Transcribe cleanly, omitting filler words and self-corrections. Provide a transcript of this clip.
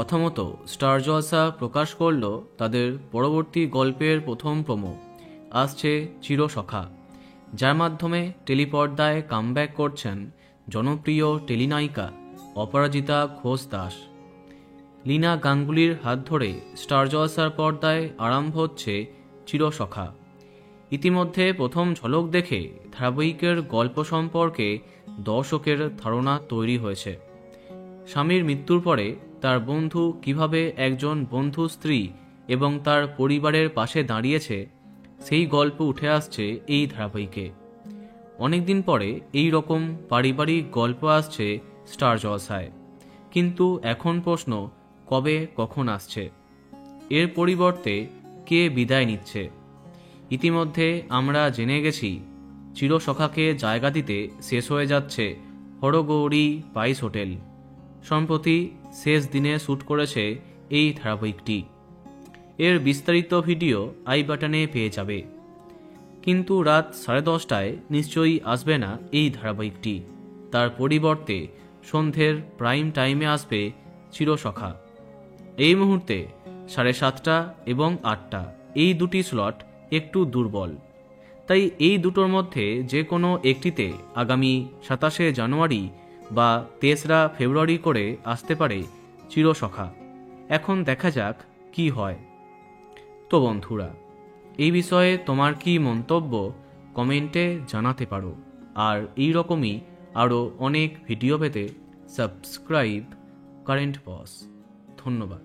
কথামতো star জলসা প্রকাশ করল তাদের পরবর্তী গল্পের প্রথম প্রোমো। আসছে চিরসখা, যার মাধ্যমে টেলিপর্দায় কামব্যাক করছেন জনপ্রিয় টেলিনায়িকা অপরাজিতা ঘোষ দাস। লীনা গাঙ্গুলির হাত ধরে স্টার জলসার পর্দায় আরম্ভ হচ্ছে চিরসখা। ইতিমধ্যে প্রথম ঝলক দেখে ধারাবাহিকের গল্প সম্পর্কে দর্শকের ধারণা তৈরি হয়েছে। স্বামীর মৃত্যুর পরে তার বন্ধু কিভাবে একজন বন্ধু স্ত্রী এবং তার পরিবারের পাশে দাঁড়িয়েছে, সেই গল্প উঠে আসছে এই ধারাবাহিকে। অনেকদিন পরে এই রকম পারিবারিক গল্প আসছে স্টার জলসায়, কিন্তু এখন প্রশ্ন কবে কখন আসছে, এর পরিবর্তে কে বিদায় নিচ্ছে। ইতিমধ্যে আমরা জেনে গেছি চিরসখাকে জায়গা দিতে শেষ হয়ে যাচ্ছে হরগৌরী পাইস হোটেল। সম্প্রতি শেষ দিনে শ্যুট করেছে এই ধারাবাহিকটি। এর বিস্তারিত ভিডিও আই বাটনে পেয়ে যাবে। কিন্তু রাত 10:30টায় নিশ্চয়ই আসবে না এই ধারাবাহিকটি। তার পরিবর্তে সন্ধ্যের প্রাইম টাইমে আসবে চিরসখা। এই মুহূর্তে 7:30 এবং 8টা এই দুটি স্লট একটু দুর্বল, তাই এই দুটোর মধ্যে যে কোনো একটিতে আগামী 27শে জানুয়ারি বা 3রা ফেব্রুয়ারি করে আসতে পারে চিরসখা। এখন দেখা যাক কি হয়। তো বন্ধুরা, এই বিষয়ে তোমার কি মন্তব্য কমেন্টে জানাতে পারো। আর এই রকমই আরও অনেক ভিডিও পেতে সাবস্ক্রাইব কারেন্ট বস। ধন্যবাদ।